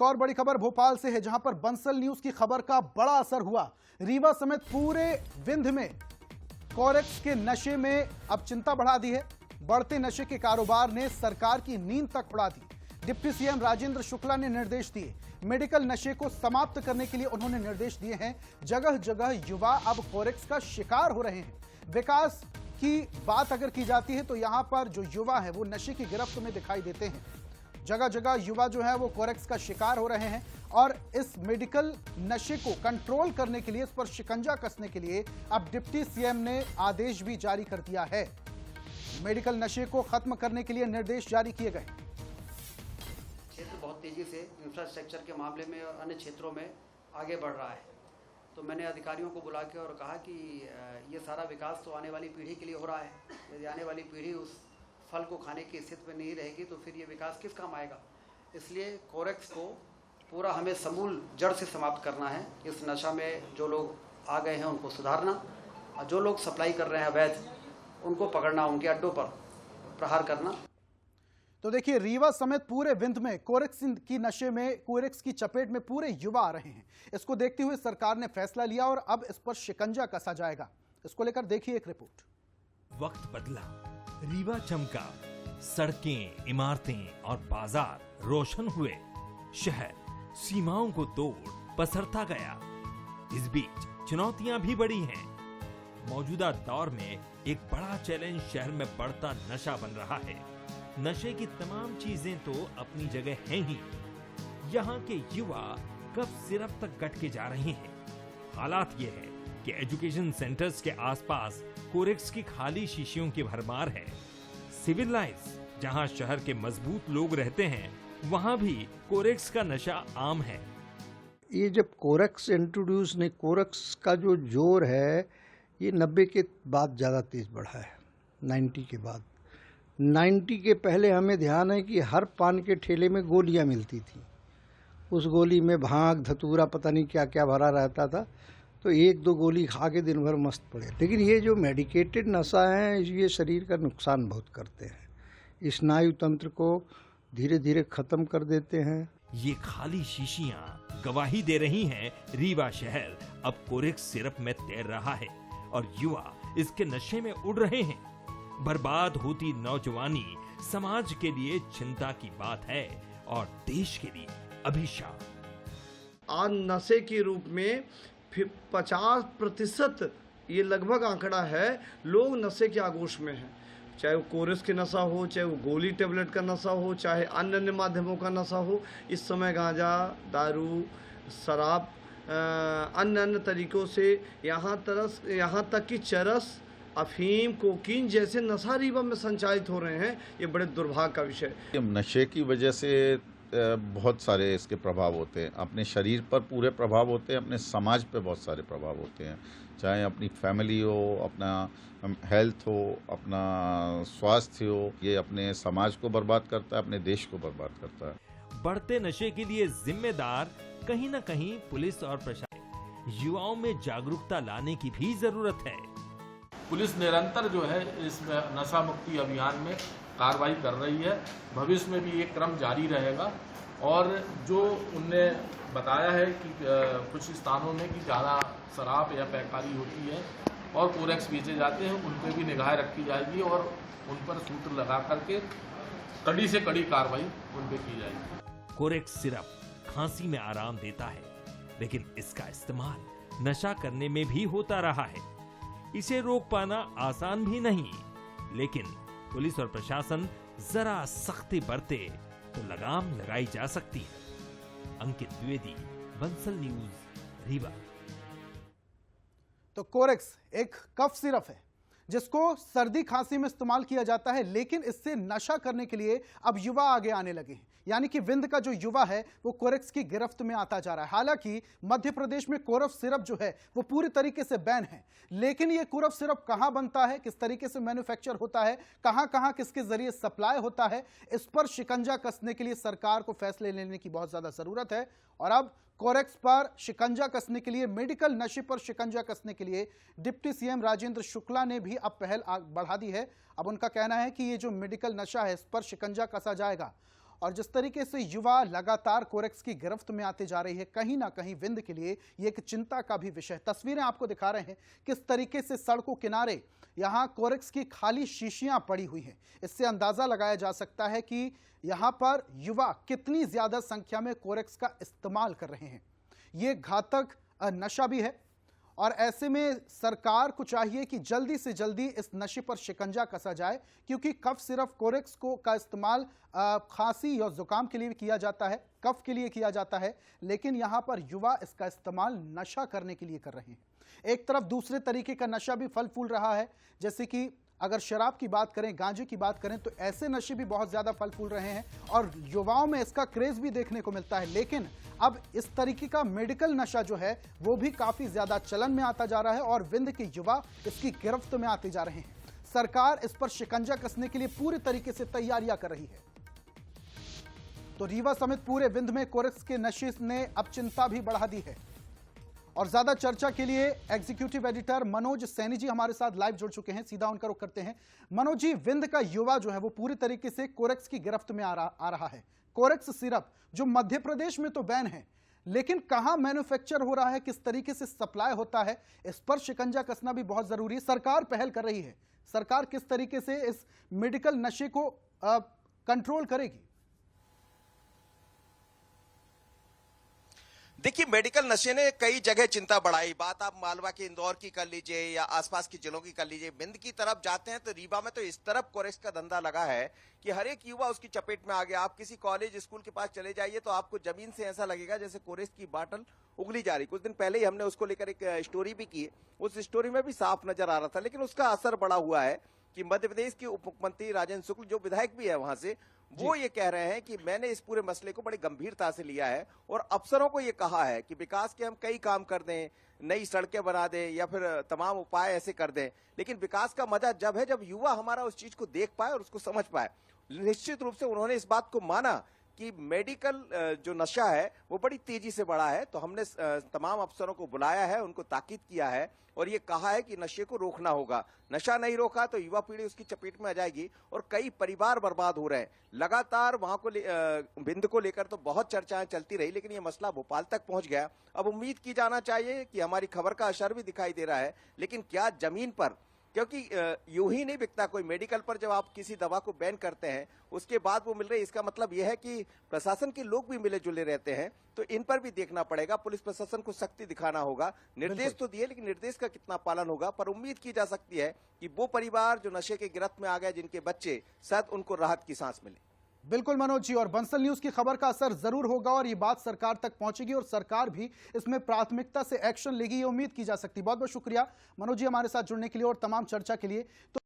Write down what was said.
एक और बड़ी खबर भोपाल से है, जहां पर बंसल न्यूज की खबर का बड़ा असर हुआ। रीवा समेत पूरे विंध्य में कोरेक्स के नशे में अब चिंता बढ़ा दी है। बढ़ते नशे के कारोबार ने सरकार की नींद तक उड़ा दी। डिप्टी सीएम राजेंद्र शुक्ला ने निर्देश दिए। मेडिकल नशे को समाप्त करने के लिए उन्होंने निर्देश दिए हैं। जगह जगह युवा अब कोरेक्स का शिकार हो रहे हैं। विकास की बात अगर की जाती है तो यहां पर जो युवा है वो नशे की गिरफ्त में दिखाई देते हैं। जगह जगह युवा जो है वो कोरेक्स का शिकार हो रहे हैं और इस मेडिकल नशे को कंट्रोल करने के लिए, इस पर शिकंजा कसने के लिए अब डिप्टी सीएम ने आदेश भी जारी कर दिया है। मेडिकल नशे को खत्म करने के लिए निर्देश जारी किए गए। क्षेत्र बहुत तेजी से इंफ्रास्ट्रक्चर के मामले में और अन्य क्षेत्रों में आगे बढ़ रहा है, तो मैंने अधिकारियों को बुला के और कहा कि ये सारा विकास तो आने वाली पीढ़ी के लिए हो रहा है। यदि आने वाली पीढ़ी उस फल को खाने की स्थिति में नहीं रहेगी तो फिर ये विकास किस काम आएगा। इसलिए कोरेक्स को पूरा हमें समूल जड़ से समाप्त करना है। इस नशा में जो लोग आ गए हैं उनको सुधारना और जो लोग सप्लाई कर रहे हैं अवैध, उनको पकड़ना, उनके अड्डों पर प्रहार करना। तो देखिए, रीवा समेत पूरे विंध्य में कोरेक्स की चपेट में पूरे युवा आ रहे हैं। इसको देखते हुए सरकार ने फैसला लिया और अब इस पर शिकंजा कसा जाएगा। इसको लेकर देखिए एक रिपोर्ट। वक्त बदला, रीवा चमका, सड़कें, इमारतें और बाजार रोशन हुए, शहर सीमाओं को तोड़ पसरता गया। इस बीच चुनौतियां भी बढ़ी हैं। मौजूदा दौर में एक बड़ा चैलेंज शहर में बढ़ता नशा बन रहा है। नशे की तमाम चीजें तो अपनी जगह हैं ही, यहाँ के युवा कफ सिरप तक गट के जा रहे हैं। हालात ये है कि एजुकेशन सेंटर्स के आसपास कोरेक्स की खाली शीशियों की भरमार है। सिविल लाइन्स, जहाँ शहर के मजबूत लोग रहते हैं, वहाँ भी कोरेक्स का नशा आम है। ये जब कोरेक्स इंट्रोड्यूस ने, कोरेक्स का जो जोर है ये 90 के बाद ज़्यादा तेज बढ़ा है। 90 के बाद, 90 के पहले हमें ध्यान है कि हर पान के ठेले में गोलियां मिलती थी। उस गोली में भांग, धतूरा, पता नहीं क्या क्या भरा रहता था, तो एक दो गोली खा के दिन भर मस्त पड़े। लेकिन ये जो मेडिकेटेड नशा है ये शरीर का नुकसान बहुत करते हैं। स्नायु तंत्र को धीरे धीरे खत्म कर देते हैं। ये खाली शीशियां गवाही दे रही हैं, रीवा शहर अब कोरेक्स सिरप में तैर रहा है और युवा इसके नशे में उड़ रहे हैं। बर्बाद होती नौजवानी समाज के लिए चिंता की बात है और देश के लिए अभिशाप। आज नशे के रूप में 50% ये लगभग आंकड़ा है, लोग नशे के आगोश में हैं। चाहे वो कोरेक्स के नशा हो, चाहे वो गोली टेबलेट का नशा हो, चाहे अन्य अन्य माध्यमों का नशा हो। इस समय गांजा, दारू, शराब, अन्य अन्य तरीकों से यहाँ तक कि चरस, अफीम, कोकीन जैसे नशा रीवा में संचालित हो रहे हैं। ये बड़े दुर्भाग्य का विषय है। नशे की वजह से बहुत सारे इसके प्रभाव होते हैं। अपने शरीर पर पूरे प्रभाव होते हैं, अपने समाज पे बहुत सारे प्रभाव होते हैं। चाहे अपनी फैमिली हो, अपना हेल्थ हो, अपना स्वास्थ्य हो, ये अपने समाज को बर्बाद करता है, अपने देश को बर्बाद करता है। बढ़ते नशे के लिए जिम्मेदार कहीं न कहीं पुलिस और प्रशासन। युवाओं में जागरूकता लाने की भी जरूरत है। पुलिस निरंतर जो है इस नशा मुक्ति अभियान में कार्रवाई कर रही है। भविष्य में भी ये क्रम जारी रहेगा और जो उनने बताया है कि कुछ स्थानों में कि ज़्यादा शराब या पैकारी होती है और कोरेक्स बेचे जाते हैं, उन पर भी निगाह रखी जाएगी और उन पर सूत्र लगा करके कड़ी से कड़ी कार्रवाई उन पर की जाएगी। कोरेक्स सिरप खांसी में आराम देता है, लेकिन इसका इस्तेमाल नशा करने में भी होता रहा है। इसे रोक पाना आसान भी नहीं, लेकिन पुलिस और प्रशासन जरा सख्ती बरते तो लगाम लगाई जा सकती है। अंकित द्विवेदी, बंसल न्यूज, रीवा। तो कोरेक्स एक कफ सिरप है जिसको सर्दी खांसी में इस्तेमाल किया जाता है, लेकिन इससे नशा करने के लिए अब युवा आगे आने लगे हैं। यानी कि विंध्य का जो युवा है वो कोरेक्स की गिरफ्त में आता जा रहा है। हालांकि मध्य प्रदेश में कोरफ सिरप जो है वो पूरी तरीके से बैन है, लेकिन ये कोरफ सिरप कहां बनता है, किस तरीके से मैन्युफैक्चर होता है, कहां कहां किसके जरिए सप्लाई होता है, इस पर शिकंजा कसने के लिए सरकार को फैसले लेने की बहुत ज्यादा जरूरत है। और अब कोरेक्स पर शिकंजा कसने के लिए, मेडिकल नशे पर शिकंजा कसने के लिए डिप्टी सीएम राजेंद्र शुक्ला ने भी अब पहल बढ़ा दी है। अब उनका कहना है कि ये जो मेडिकल नशा है इस पर शिकंजा कसा जाएगा और जिस तरीके से युवा लगातार कोरेक्स की गिरफ्त में आते जा रही है, कहीं ना कहीं विंध्य के लिए ये एक चिंता का भी विषय। तस्वीरें आपको दिखा रहे हैं किस तरीके से सड़कों किनारे यहां कोरेक्स की खाली शीशियां पड़ी हुई हैं। इससे अंदाजा लगाया जा सकता है कि यहां पर युवा कितनी ज्यादा संख्या में कोरेक्स का इस्तेमाल कर रहे हैं। ये घातक नशा भी है और ऐसे में सरकार को चाहिए कि जल्दी से जल्दी इस नशे पर शिकंजा कसा जाए, क्योंकि कफ सिर्फ कोरेक्स का इस्तेमाल खांसी या जुकाम के लिए किया जाता है, कफ के लिए किया जाता है, लेकिन यहां पर युवा इसका इस्तेमाल नशा करने के लिए कर रहे हैं। एक तरफ दूसरे तरीके का नशा भी फल फूल रहा है, जैसे कि अगर शराब की बात करें, गांजे की बात करें, तो ऐसे नशे भी बहुत ज्यादा फल फूल रहे हैं और युवाओं में इसका क्रेज भी देखने को मिलता है। लेकिन अब इस तरीके का मेडिकल नशा जो है वो भी काफी ज्यादा चलन में आता जा रहा है और विंध्य के युवा इसकी गिरफ्त में आते जा रहे हैं। सरकार इस पर शिकंजा कसने के लिए पूरी तरीके से तैयारियां कर रही है। तो रीवा समेत पूरे विंध्य में कोरेक्स के नशे ने अब चिंता भी बढ़ा दी है। और ज्यादा चर्चा के लिए एग्जीक्यूटिव एडिटर मनोज सैनी जी हमारे साथ लाइव जुड़ चुके हैं, सीधा उनका रुख करते हैं। मनोज जी, विंध्य का युवा जो है वो पूरी तरीके से कोरेक्स की गिरफ्त में आ रहा है। कोरेक्स सिरप जो मध्य प्रदेश में तो बैन है, लेकिन कहां मैन्युफैक्चर हो रहा है, किस तरीके से सप्लाई होता है, इस पर शिकंजा कसना भी बहुत जरूरी है। सरकार पहल कर रही है, सरकार किस तरीके से इस मेडिकल नशे को कंट्रोल करेगी? देखिए, मेडिकल नशे ने कई जगह चिंता बढ़ाई। बात आप मालवा के इंदौर की कर लीजिए या आसपास के जिलों की कर लीजिए। विंध्य की तरफ जाते हैं तो रीवा में तो इस तरफ कोरेक्स का धंधा लगा है कि हर एक युवा उसकी चपेट में आ गया। आप किसी कॉलेज स्कूल के पास चले जाइए तो आपको जमीन से ऐसा लगेगा जैसे कोरेक्स की बाटल उगली जा रही। कुछ दिन पहले ही हमने उसको लेकर एक स्टोरी भी की, उस स्टोरी में भी साफ नजर आ रहा था। लेकिन उसका असर बड़ा हुआ है कि मध्य प्रदेश के उप मुख्यमंत्री राजेंद्र शुक्ल, जो विधायक भी है वहां से, वो ये कह रहे हैं कि मैंने इस पूरे मसले को बड़ी गंभीरता से लिया है और अफसरों को ये कहा है कि विकास के हम कई काम कर दें, नई सड़कें बना दें या फिर तमाम उपाय ऐसे कर दें, लेकिन विकास का मजा जब है जब युवा हमारा उस चीज को देख पाए और उसको समझ पाए। निश्चित रूप से उन्होंने इस बात को माना कि मेडिकल जो नशा है वो बड़ी तेजी से बढ़ा है। तो हमने तमाम अफसरों को बुलाया है, उनको ताकीद किया है और ये कहा है कि नशे को रोकना होगा। नशा नहीं रोका तो युवा पीढ़ी उसकी चपेट में आ जाएगी और कई परिवार बर्बाद हो रहे हैं। लगातार वहां को विंध्य को लेकर तो बहुत चर्चाएं चलती रही, लेकिन ये मसला भोपाल तक पहुंच गया। अब उम्मीद की जाना चाहिए कि हमारी खबर का असर भी दिखाई दे रहा है, लेकिन क्या जमीन पर, क्योंकि यूं ही नहीं बिकता कोई मेडिकल पर। जब आप किसी दवा को बैन करते हैं उसके बाद वो मिल रही है, इसका मतलब यह है कि प्रशासन के लोग भी मिले जुले रहते हैं। तो इन पर भी देखना पड़ेगा, पुलिस प्रशासन को सख्ती दिखाना होगा। निर्देश तो दिए, लेकिन निर्देश का कितना पालन होगा पर उम्मीद की जा सकती है कि वो परिवार जो नशे के गिरफ्त में आ गए, जिनके बच्चे, शायद उनको राहत की सांस मिले। बिल्कुल मनोज जी, और बंसल न्यूज की खबर का असर जरूर होगा और ये बात सरकार तक पहुंचेगी और सरकार भी इसमें प्राथमिकता से एक्शन लेगी, ये उम्मीद की जा सकती है। बहुत बहुत शुक्रिया मनोज जी हमारे साथ जुड़ने के लिए और तमाम चर्चा के लिए। तो